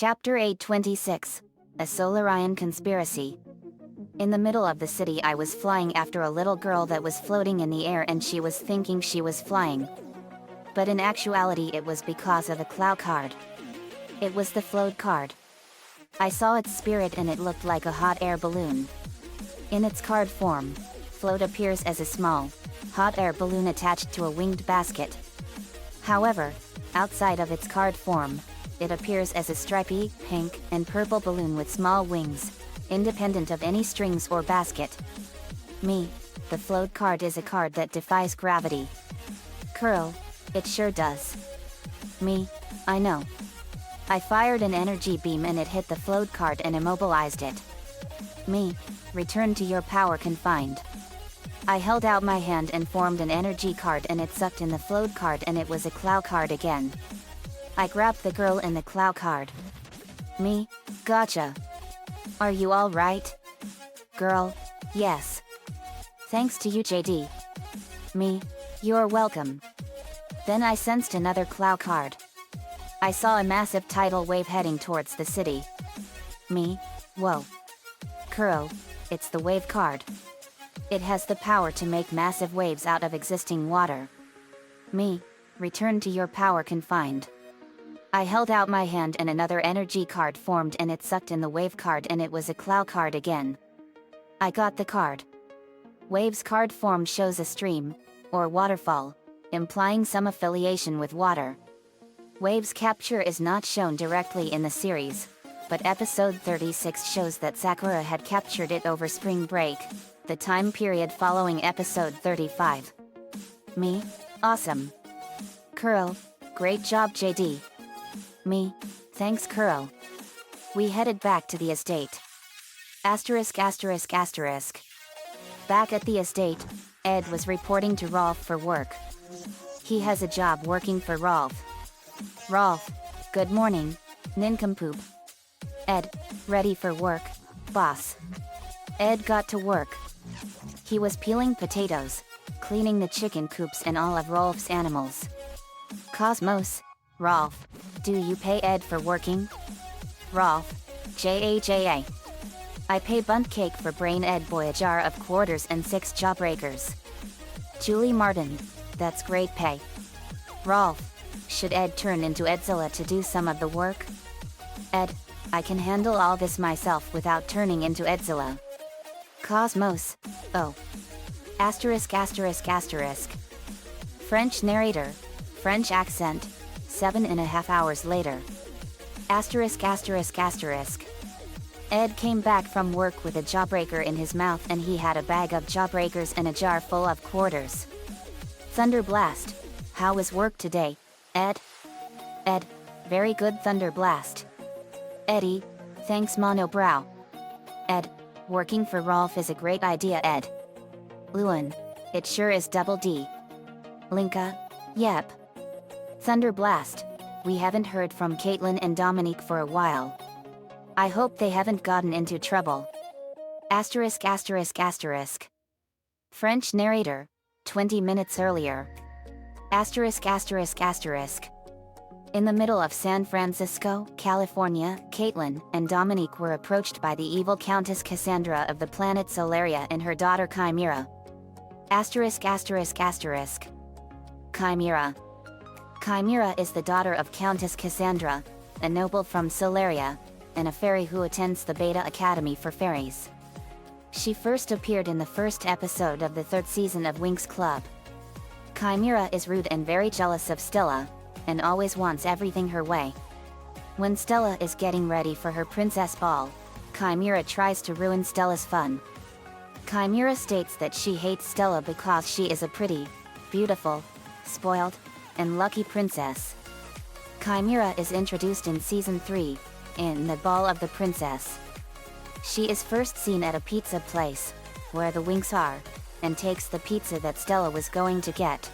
Chapter 826. A Solarian Conspiracy. In the middle of the city I was flying after a little girl that was floating in the air and she was thinking she was flying. But in actuality it was because of a cloud card. It was the float card. I saw its spirit and it looked like a hot air balloon. In its card form, float appears as a small, hot air balloon attached to a winged basket. However, outside of its card form, it appears as a stripy, pink, and purple balloon with small wings, independent of any strings or basket. The float card is a card that defies gravity. Curl, it sure does. I know. I fired an energy beam and it hit the float card and immobilized it. Return to your power confined. I held out my hand and formed an energy card and it sucked in the float card and it was a cloud card again. I grabbed the girl in the cloud card. Gotcha. Are you alright? Girl, yes. Thanks to you, JD. You're welcome. Then I sensed another cloud card. I saw a massive tidal wave heading towards the city. Whoa. Curl, it's the wave card. It has the power to make massive waves out of existing water. Return to your power confined. I held out my hand and another energy card formed and it sucked in the wave card and it was a cloud card again. I got the card. Waves card form shows a stream, or waterfall, implying some affiliation with water. Waves capture is not shown directly in the series, but episode 36 shows that Sakura had captured it over spring break, the time period following episode 35. Awesome. Curl, great job JD. Thanks Curl. We headed back to the estate. Back at the estate, Ed was reporting to Rolf for work. He has a job working for Rolf. Rolf, good morning, nincompoop. Ed, ready for work, boss. Ed got to work. He was peeling potatoes, cleaning the chicken coops and all of Rolf's animals. Cosmos, Rolf, do you pay Ed for working? Rolf, JAJA. I pay Bunt Cake for Brain Ed Boy a jar of quarters and 6 jawbreakers. Julie Martin, that's great pay. Rolf, should Ed turn into Edzilla to do some of the work? Ed, I can handle all this myself without turning into Edzilla. Cosmos, oh. ****. French narrator, French accent, 7.5 hours later. ****. Ed came back from work with a jawbreaker in his mouth and he had a bag of jawbreakers and a jar full of quarters. Thunderblast, how was work today, Ed? Ed, very good Thunderblast. Eddie, thanks Monobrow. Ed, working for Rolf is a great idea Ed. Lewin, it sure is double D. Linka, yep. Thunderblast, we haven't heard from Caitlin and Dominique for a while. I hope they haven't gotten into trouble. ****. French narrator, 20 minutes earlier. ****. In the middle of San Francisco, California, Caitlin and Dominique were approached by the evil Countess Cassandra of the planet Solaria and her daughter Chimera. Chimera. Chimera is the daughter of Countess Cassandra, a noble from Solaria, and a fairy who attends the Beta Academy for Fairies. She first appeared in the first episode of the 3rd season of Winx Club. Chimera is rude and very jealous of Stella, and always wants everything her way. When Stella is getting ready for her princess ball, Chimera tries to ruin Stella's fun. Chimera states that she hates Stella because she is a pretty, beautiful, spoiled, and lucky princess. Chimera is introduced in Season 3, in The Ball of the Princess. She is first seen at a pizza place, where the Winx are, and takes the pizza that Stella was going to get.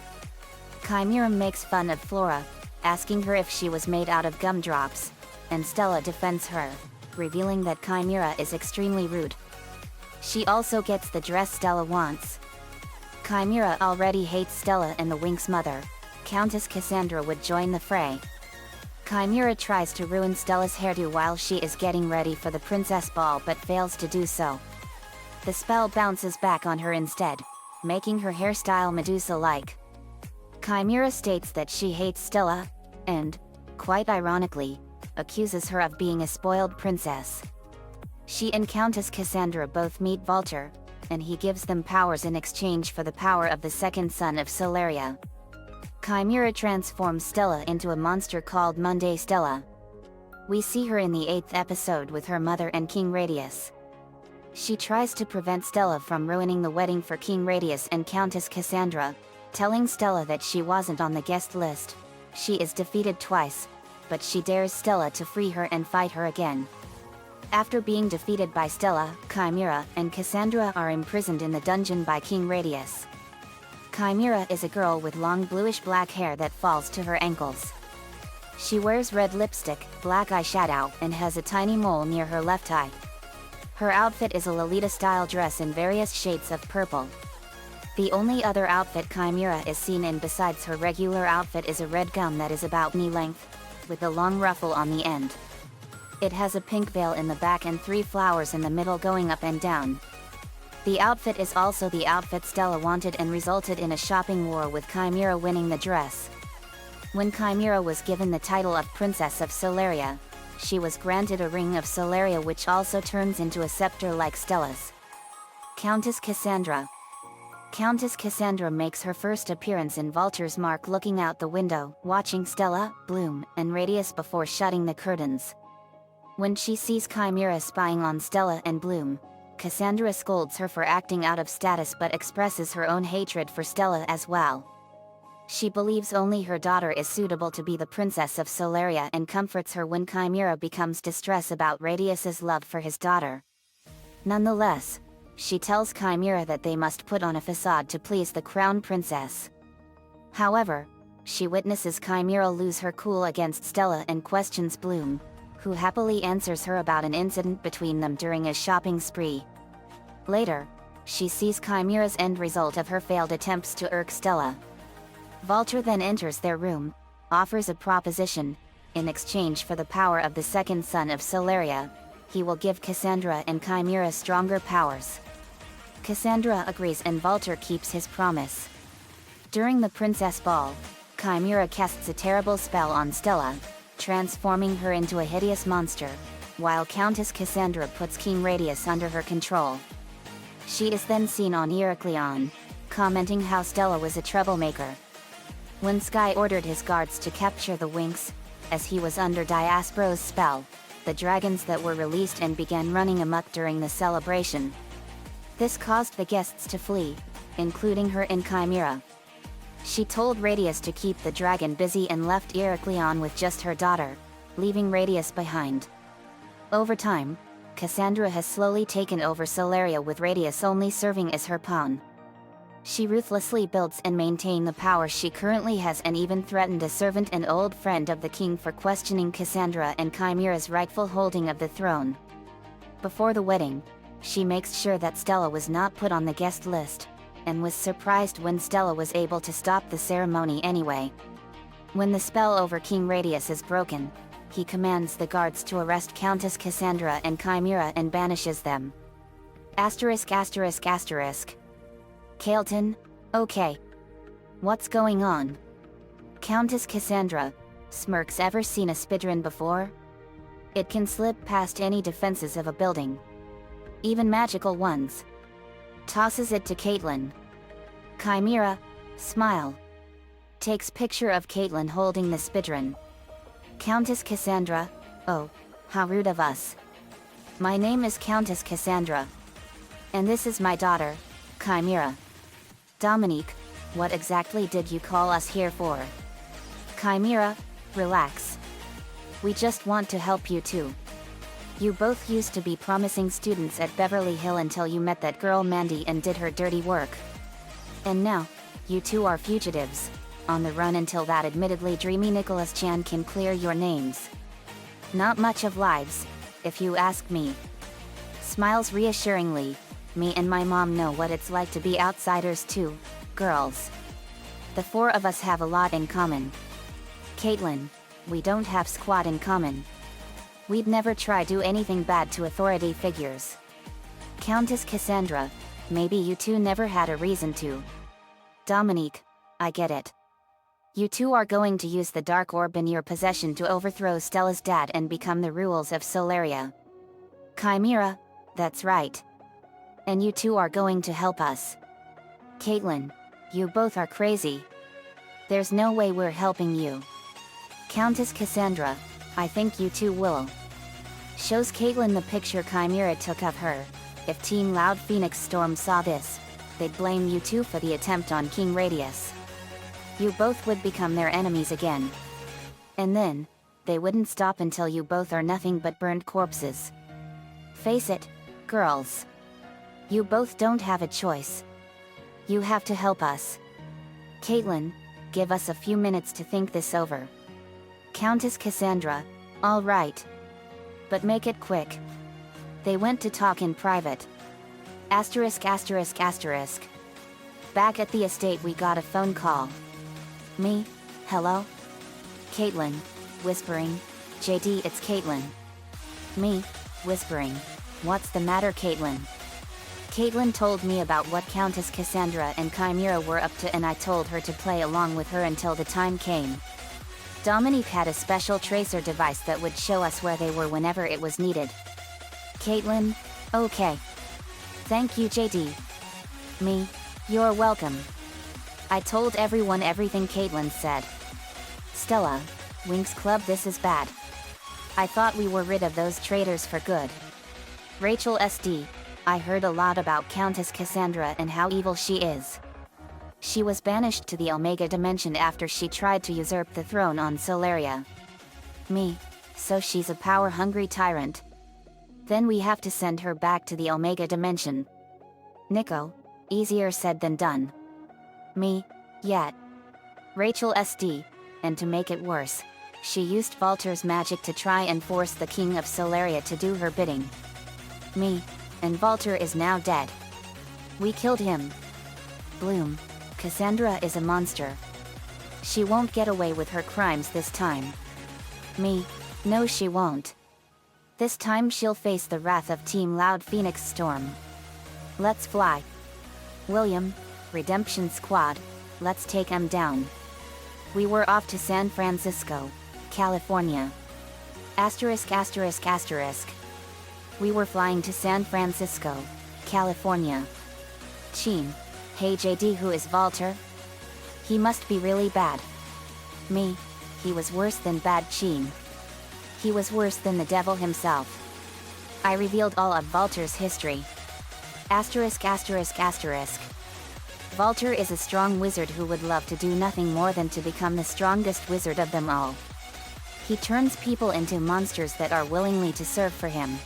Chimera makes fun of Flora, asking her if she was made out of gumdrops, and Stella defends her, revealing that Chimera is extremely rude. She also gets the dress Stella wants. Chimera already hates Stella and the Winx mother. Countess Cassandra would join the fray. Chimera tries to ruin Stella's hairdo while she is getting ready for the princess ball but fails to do so. The spell bounces back on her instead, making her hairstyle Medusa-like. Chimera states that she hates Stella, and, quite ironically, accuses her of being a spoiled princess. She and Countess Cassandra both meet Vulture, and he gives them powers in exchange for the power of the second son of Solaria. Chimera transforms Stella into a monster called Monday Stella. We see her in the 8th episode with her mother and King Radius. She tries to prevent Stella from ruining the wedding for King Radius and Countess Cassandra, telling Stella that she wasn't on the guest list. She is defeated twice, but she dares Stella to free her and fight her again. After being defeated by Stella, Chimera and Cassandra are imprisoned in the dungeon by King Radius. Chimera is a girl with long bluish-black hair that falls to her ankles. She wears red lipstick, black eyeshadow, and has a tiny mole near her left eye. Her outfit is a Lolita-style dress in various shades of purple. The only other outfit Chimera is seen in besides her regular outfit is a red gown that is about knee length, with a long ruffle on the end. It has a pink veil in the back and 3 flowers in the middle going up and down. The outfit is also the outfit Stella wanted and resulted in a shopping war with Chimera winning the dress. When Chimera was given the title of Princess of Solaria, she was granted a ring of Solaria which also turns into a scepter like Stella's. Countess Cassandra. Countess Cassandra makes her first appearance in Vulture's Mark looking out the window, watching Stella, Bloom, and Radius before shutting the curtains. When she sees Chimera spying on Stella and Bloom, Cassandra scolds her for acting out of status but expresses her own hatred for Stella as well. She believes only her daughter is suitable to be the Princess of Solaria and comforts her when Chimera becomes distressed about Radius's love for his daughter. Nonetheless, she tells Chimera that they must put on a facade to please the crown princess. However, she witnesses Chimera lose her cool against Stella and questions Bloom, who happily answers her about an incident between them during a shopping spree. Later, she sees Chimera's end result of her failed attempts to irk Stella. Vulture then enters their room, offers a proposition. In exchange for the power of the second son of Solaria, he will give Cassandra and Chimera stronger powers. Cassandra agrees and Vulture keeps his promise. During the princess ball, Chimera casts a terrible spell on Stella, transforming her into a hideous monster, while Countess Cassandra puts King Radius under her control. She is then seen on Heraklion, commenting how Stella was a troublemaker. When Sky ordered his guards to capture the Winx, as he was under Diaspro's spell, the dragons that were released and began running amok during the celebration. This caused the guests to flee, including her and Chimera. She told Radius to keep the dragon busy and left Heraklion with just her daughter, leaving Radius behind. Over time, Cassandra has slowly taken over Solaria with Radius only serving as her pawn. She ruthlessly builds and maintains the power she currently has and even threatened a servant and old friend of the king for questioning Cassandra and Chimera's rightful holding of the throne. Before the wedding, she makes sure that Stella was not put on the guest list, and was surprised when Stella was able to stop the ceremony anyway. When the spell over King Radius is broken, he commands the guards to arrest Countess Cassandra and Chimera and banishes them. Asterisk asterisk asterisk. Kaelton, okay. What's going on? Countess Cassandra, smirks. Ever seen a speedrun before? It can slip past any defenses of a building. Even magical ones. Tosses it to Caitlin. Chimera, smile. Takes picture of Caitlin holding the speedrun. Countess Cassandra, oh, how rude of us. My name is Countess Cassandra. And this is my daughter, Chimera. Dominique, what exactly did you call us here for? Chimera, relax. We just want to help you too. You both used to be promising students at Beverly Hill until you met that girl Mandy and did her dirty work. And now, you two are fugitives, on the run until that admittedly dreamy Nicholas Chan can clear your names. Not much of lives, if you ask me. Smiles reassuringly. Me and my mom know what it's like to be outsiders too, girls. The 4 of us have a lot in common. Caitlin, we don't have squat in common. We'd never try do anything bad to authority figures. Countess Cassandra, maybe you two never had a reason to. Dominique, I get it. You two are going to use the dark orb in your possession to overthrow Stella's dad and become the rulers of Solaria. Chimera, that's right. And you two are going to help us. Caitlin, you both are crazy. There's no way we're helping you. Countess Cassandra, I think you two will. Shows Caitlin the picture Chimera took of her. If Team Loud Phoenix Storm saw this, they'd blame you two for the attempt on King Radius. You both would become their enemies again. And then, they wouldn't stop until you both are nothing but burned corpses. Face it, girls. You both don't have a choice. You have to help us. Caitlin, give us a few minutes to think this over. Countess Cassandra, all right. But make it quick. They went to talk in private. Asterisk asterisk asterisk. Back at the estate we got a phone call. Me, hello? Caitlin, whispering, JD it's Caitlin. Me, whispering, what's the matter Caitlin? Caitlin told me about what Countess Cassandra and Chimera were up to and I told her to play along with her until the time came. Dominique had a special tracer device that would show us where they were whenever it was needed. Caitlin, okay. Thank you JD. Me, you're welcome. I told everyone everything Caitlin said. Stella, Winx Club this is bad. I thought we were rid of those traitors for good. Rachel SD, I heard a lot about Countess Cassandra and how evil she is. She was banished to the Omega Dimension after she tried to usurp the throne on Solaria. Me, so she's a power-hungry tyrant. Then we have to send her back to the Omega Dimension. Nico, easier said than done. Me, yet. Rachel SD, and to make it worse, she used Valter's magic to try and force the King of Solaria to do her bidding. Me, and Valter is now dead. We killed him. Bloom, Cassandra is a monster. She won't get away with her crimes this time. Me, no she won't. This time she'll face the wrath of Team Loud Phoenix Storm. Let's fly. William, Redemption Squad, let's take 'em down. We were off to San Francisco, California. Asterisk asterisk asterisk. We were flying to San Francisco, California. Cheen, hey JD who is Valter? He must be really bad. Me, he was worse than bad Cheen. He was worse than the devil himself. I revealed all of Valter's history. Asterisk asterisk asterisk. Valter is a strong wizard who would love to do nothing more than to become the strongest wizard of them all. He turns people into monsters that are willingly to serve for him.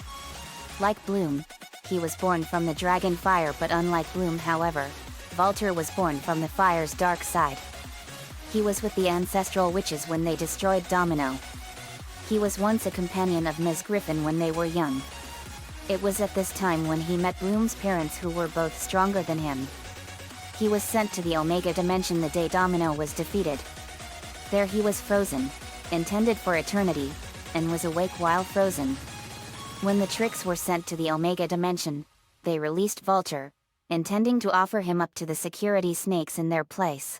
Like Bloom, he was born from the dragon fire, but unlike Bloom however, Valter was born from the fire's dark side. He was with the ancestral witches when they destroyed Domino. He was once a companion of Ms. Griffin when they were young. It was at this time when he met Bloom's parents who were both stronger than him. He was sent to the Omega Dimension the day Domino was defeated. There he was frozen, intended for eternity, and was awake while frozen. When the Tricks were sent to the Omega Dimension, they released Valter, intending to offer him up to the security snakes in their place.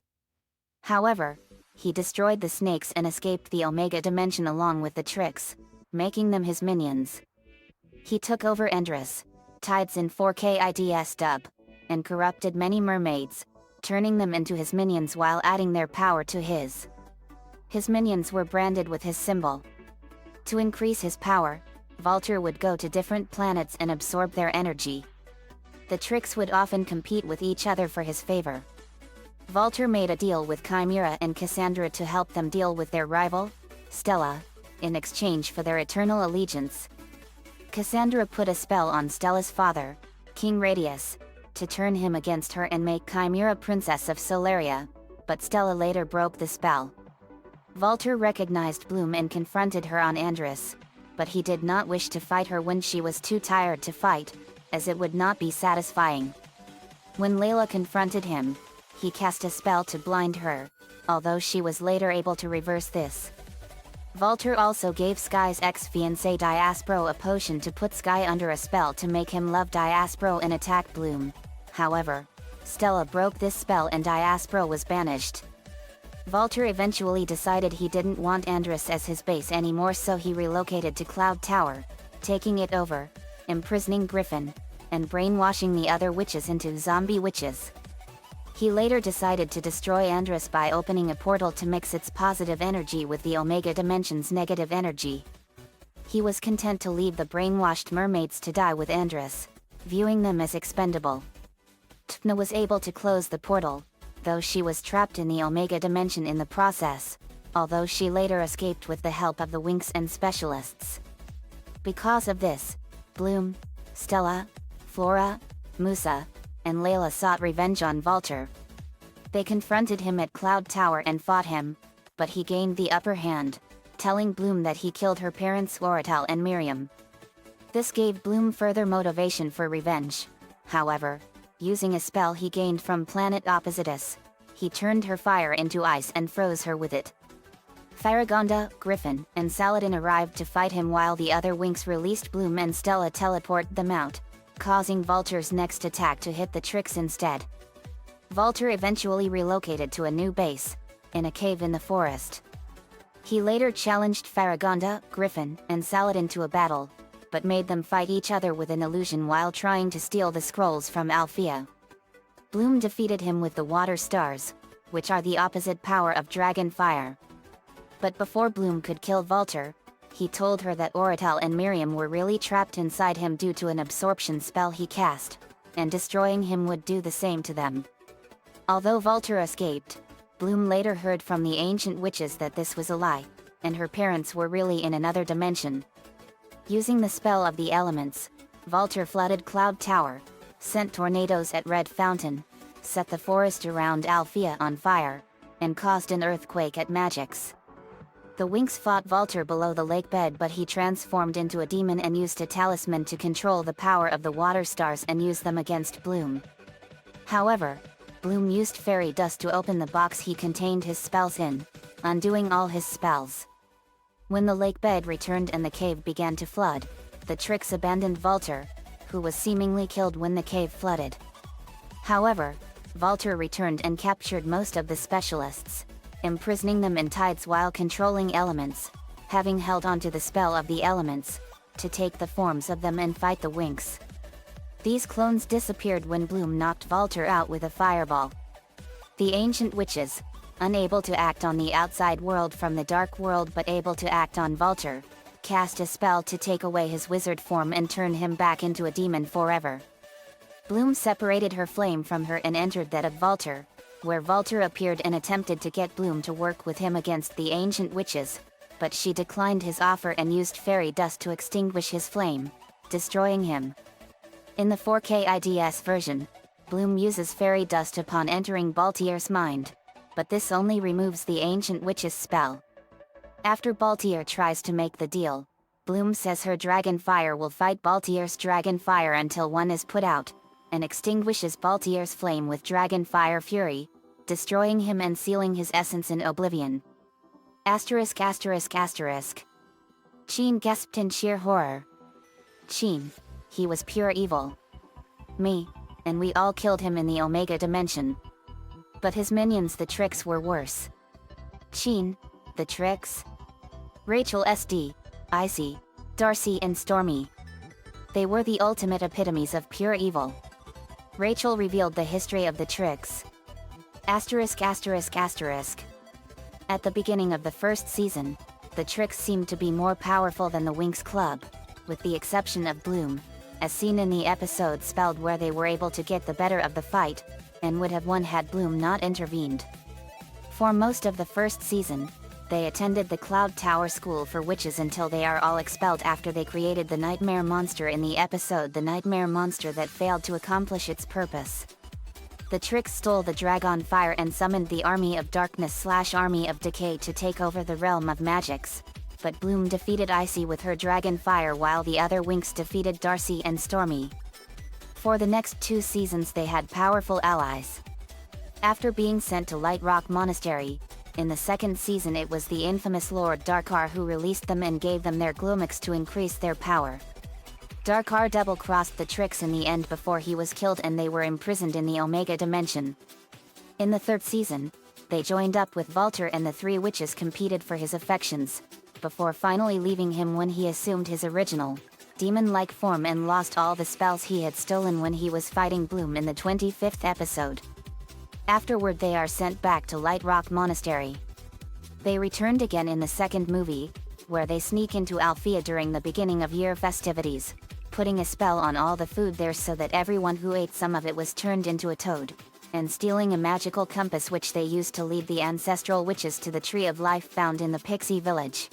However, he destroyed the snakes and escaped the Omega Dimension along with the Tricks, making them his minions. He took over Endress, Tides in 4K IDS dub, and corrupted many mermaids, turning them into his minions while adding their power to his. His minions were branded with his symbol. To increase his power, Valter would go to different planets and absorb their energy. The Tricks would often compete with each other for his favor. Valter made a deal with Chimera and Cassandra to help them deal with their rival, Stella, in exchange for their eternal allegiance. Cassandra put a spell on Stella's father, King Radius, to turn him against her and make Chimera Princess of Solaria, but Stella later broke the spell. Valter recognized Bloom and confronted her on Andress, but he did not wish to fight her when she was too tired to fight, as it would not be satisfying. When Layla confronted him, he cast a spell to blind her, although she was later able to reverse this. Volter also gave Sky's ex-fiancé Diaspro a potion to put Sky under a spell to make him love Diaspro and attack Bloom. However, Stella broke this spell and Diaspro was banished. Volter eventually decided he didn't want Andrus as his base anymore, so he relocated to Cloud Tower, taking it over, imprisoning Griffin, and brainwashing the other witches into zombie witches. He later decided to destroy Andrus by opening a portal to mix its positive energy with the Omega Dimension's negative energy. He was content to leave the brainwashed mermaids to die with Andrus, viewing them as expendable. Tna was able to close the portal, though she was trapped in the Omega Dimension in the process, although she later escaped with the help of the Winx and specialists. Because of this, Bloom, Stella, Flora, Musa, and Layla sought revenge on Volter. They confronted him at Cloud Tower and fought him, but he gained the upper hand, telling Bloom that he killed her parents Orital and Miriam. This gave Bloom further motivation for revenge. However, using a spell he gained from Planet Oppositus, he turned her fire into ice and froze her with it. Faragonda, Griffin, and Saladin arrived to fight him while the other Winx released Bloom and Stella teleported them out, causing Volter's next attack to hit the Trix instead. Volter eventually relocated to a new base, in a cave in the forest. He later challenged Faragonda, Griffin, and Saladin to a battle, but made them fight each other with an illusion while trying to steal the scrolls from Althea. Bloom defeated him with the Water Stars, which are the opposite power of Dragon Fire. But before Bloom could kill Volter, he told her that Orital and Miriam were really trapped inside him due to an absorption spell he cast, and destroying him would do the same to them. Although Volter escaped, Bloom later heard from the ancient witches that this was a lie, and her parents were really in another dimension. Using the spell of the elements, Volter flooded Cloud Tower, sent tornadoes at Red Fountain, set the forest around Althea on fire, and caused an earthquake at Magix. The Winx fought Volter below the lake bed, but he transformed into a demon and used a talisman to control the power of the Water Stars and use them against Bloom. However, Bloom used fairy dust to open the box he contained his spells in, undoing all his spells. When the lake bed returned and the cave began to flood, the Trix abandoned Volter, who was seemingly killed when the cave flooded. However, Volter returned and captured most of the specialists, imprisoning them in tides while controlling elements, having held onto the spell of the elements, to take the forms of them and fight the Winx. These clones disappeared when Bloom knocked Volter out with a fireball. The ancient witches, unable to act on the outside world from the dark world but able to act on Volter, cast a spell to take away his wizard form and turn him back into a demon forever. Bloom separated her flame from her and entered that of Volter, where Volter appeared and attempted to get Bloom to work with him against the ancient witches, but she declined his offer and used fairy dust to extinguish his flame, destroying him. In the 4K IDS version, Bloom uses fairy dust upon entering Baltier's mind, but this only removes the ancient witch's spell. After Baltier tries to make the deal, Bloom says her dragon fire will fight Baltier's dragon fire until one is put out, and extinguishes Baltier's flame with dragon fire fury, destroying him and sealing his essence in oblivion. Asterisk asterisk asterisk. Sheen gasped in sheer horror. Sheen, he was pure evil. Me, and we all killed him in the Omega Dimension. But his minions the Trix were worse. Sheen, the Trix? Rachel SD, Icy, Darcy and Stormy. They were the ultimate epitomes of pure evil. Rachel revealed the history of the Trix. Asterisk asterisk asterisk. At the beginning of the first season, the Trix seemed to be more powerful than the Winx Club, with the exception of Bloom, as seen in the episode Spelled where they were able to get the better of the fight, and would have won had Bloom not intervened. For most of the first season, they attended the Cloud Tower School for Witches until they are all expelled after they created the Nightmare Monster in the episode The Nightmare Monster that failed to accomplish its purpose. The Trix stole the Dragon Fire and summoned the Army of Darkness/Army of Decay to take over the realm of Magix, but Bloom defeated Icy with her Dragon Fire while the other Winx defeated Darcy and Stormy. For the next 2 seasons they had powerful allies. After being sent to Light Rock Monastery, In the second season it was the infamous Lord Darkar who released them and gave them their Gloomix to increase their power. Darkar double-crossed the Trix in the end before he was killed and they were imprisoned in the Omega Dimension. In the third season, they joined up with Volter and the three witches competed for his affections, before finally leaving him when he assumed his original, demon-like form and lost all the spells he had stolen when he was fighting Bloom in the 25th episode. Afterward they are sent back to Light Rock Monastery. They returned again in the second movie, where they sneak into Althea during the beginning of year festivities, putting a spell on all the food there so that everyone who ate some of it was turned into a toad, and stealing a magical compass which they used to lead the ancestral witches to the Tree of Life found in the Pixie Village.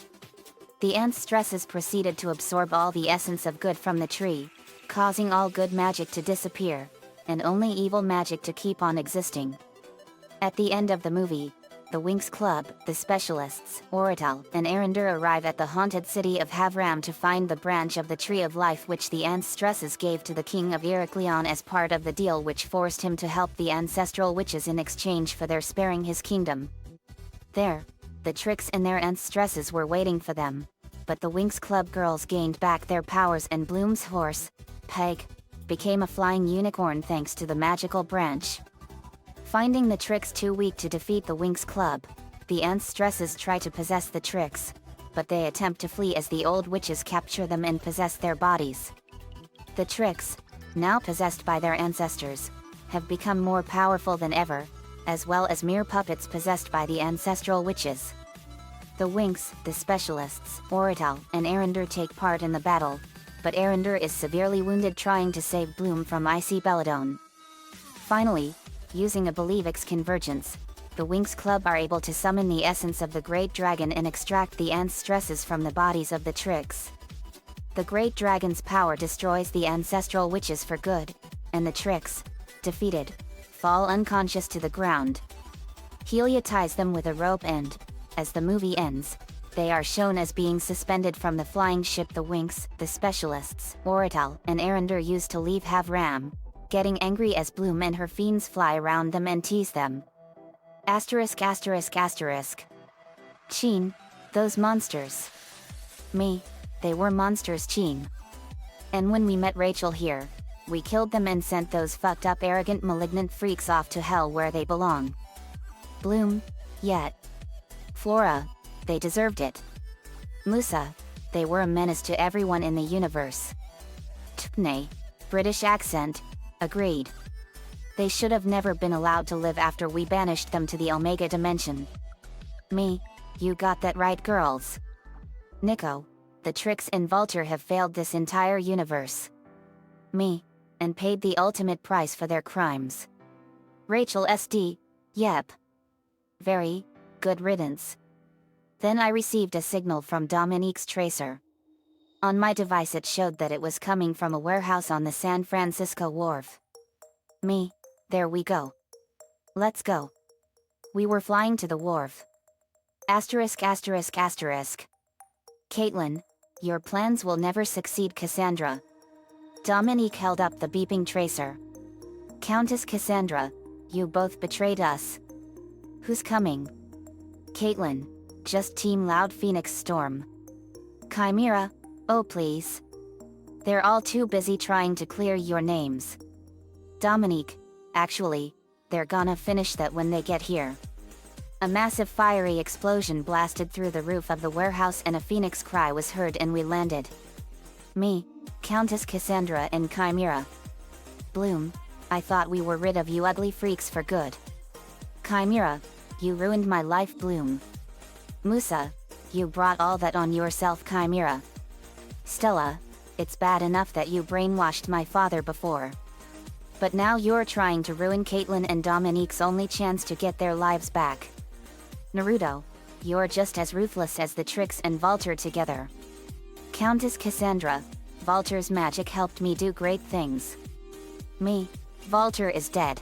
The Anstresses proceeded to absorb all the essence of good from the tree, causing all good magic to disappear, and only evil magic to keep on existing. At the end of the movie, the Winx Club, the Specialists, Orital, and Arender arrive at the haunted city of Havram to find the branch of the Tree of Life which the Anstresses gave to the King of Iraklion as part of the deal which forced him to help the ancestral witches in exchange for their sparing his kingdom. There, the Trix and their Anstresses were waiting for them, but the Winx Club girls gained back their powers and Bloom's horse, Peg, became a flying unicorn thanks to the magical branch. Finding the Trix too weak to defeat the Winx Club, the Anstresses try to possess the Trix, but they attempt to flee as the old witches capture them and possess their bodies. The Trix, now possessed by their ancestors, have become more powerful than ever, as well as mere puppets possessed by the ancestral witches. The Winx, the Specialists, Orital, and Arender take part in the battle, but Arender is severely wounded trying to save Bloom from icy Belladone. Finally, using a Believix convergence, the Winx Club are able to summon the essence of the Great Dragon and extract the Anstresses from the bodies of the Trix. The Great Dragon's power destroys the ancestral witches for good, and the Trix, defeated, fall unconscious to the ground. Helia ties them with a rope and, as the movie ends, they are shown as being suspended from the flying ship the Winx, the Specialists, Orital, and Arender used to leave Havram, getting angry as Bloom and her fiends fly around them and tease them. Asterisk asterisk asterisk. Cheen, those monsters. Me, they were monsters, Cheen. And when we met Rachel here, we killed them and sent those fucked up arrogant malignant freaks off to hell where they belong. Bloom, yet. Flora, they deserved it. Musa, they were a menace to everyone in the universe. Tpne, British accent, agreed. They should have never been allowed to live after we banished them to the Omega Dimension. Me, you got that right, girls. Nico, the Trix and Volter have failed this entire universe. Me, and paid the ultimate price for their crimes. Rachel SD, yep. Very, good riddance. Then I received a signal from Dominique's tracer. On my device it showed that it was coming from a warehouse on the San Francisco wharf. Me, there we go. Let's go. We were flying to the wharf. Asterisk asterisk asterisk. Caitlin, your plans will never succeed, Cassandra. Dominique held up the beeping tracer. Countess Cassandra, you both betrayed us. Who's coming? Caitlin, just Team Loud Phoenix Storm. Chimera, oh please. They're all too busy trying to clear your names. Dominique, actually, they're gonna finish that when they get here. A massive fiery explosion blasted through the roof of the warehouse and a phoenix cry was heard and we landed. Me, Countess Cassandra and Chimera. Bloom, I thought we were rid of you ugly freaks for good. Chimera, you ruined my life, Bloom. Musa, you brought all that on yourself, Chimera. Stella, it's bad enough that you brainwashed my father before. But now you're trying to ruin Caitlin and Dominique's only chance to get their lives back. Naruto, you're just as ruthless as the Trix and Volter together. Countess Cassandra, Volter's magic helped me do great things. Me, Volter is dead.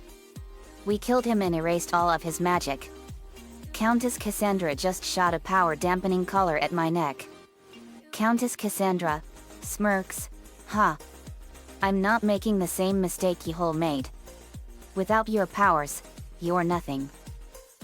We killed him and erased all of his magic. Countess Cassandra just shot a power-dampening collar at my neck. Countess Cassandra, smirks, huh. I'm not making the same mistake Yehol made. Without your powers, you're nothing.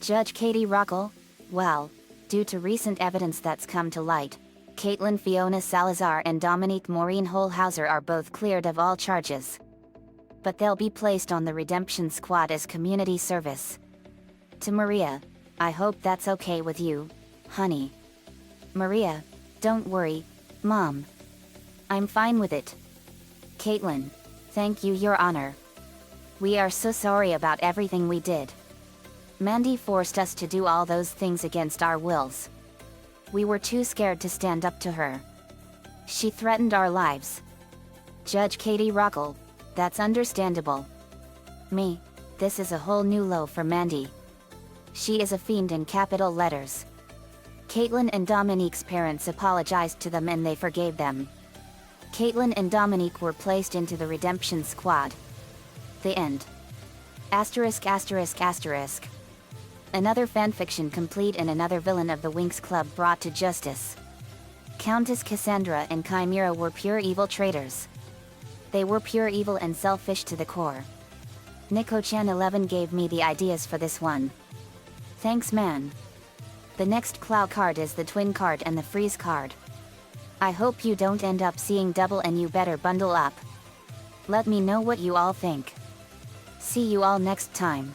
Judge Katie Rockle? Well, due to recent evidence that's come to light, Caitlin Fiona Salazar and Dominique Maureen Holhauser are both cleared of all charges. But they'll be placed on the redemption squad as community service. To Maria, I hope that's okay with you, honey. Maria, don't worry, Mom. I'm fine with it. Caitlin, thank you, Your Honor. We are so sorry about everything we did. Mandy forced us to do all those things against our wills. We were too scared to stand up to her. She threatened our lives. Judge Katie Rockle, that's understandable. Me, this is a whole new low for Mandy. She is a fiend in capital letters. Caitlin and Dominique's parents apologized to them and they forgave them. Caitlin and Dominique were placed into the redemption squad. The end. Asterisk asterisk asterisk. Another fanfiction complete and another villain of the Winx Club brought to justice. Countess Cassandra and Chimera were pure evil traitors. They were pure evil and selfish to the core. Nico-chan 11 gave me the ideas for this one. Thanks, man. The next Clow card is the Twin card and the Freeze card. I hope you don't end up seeing double and you better bundle up. Let me know what you all think. See you all next time.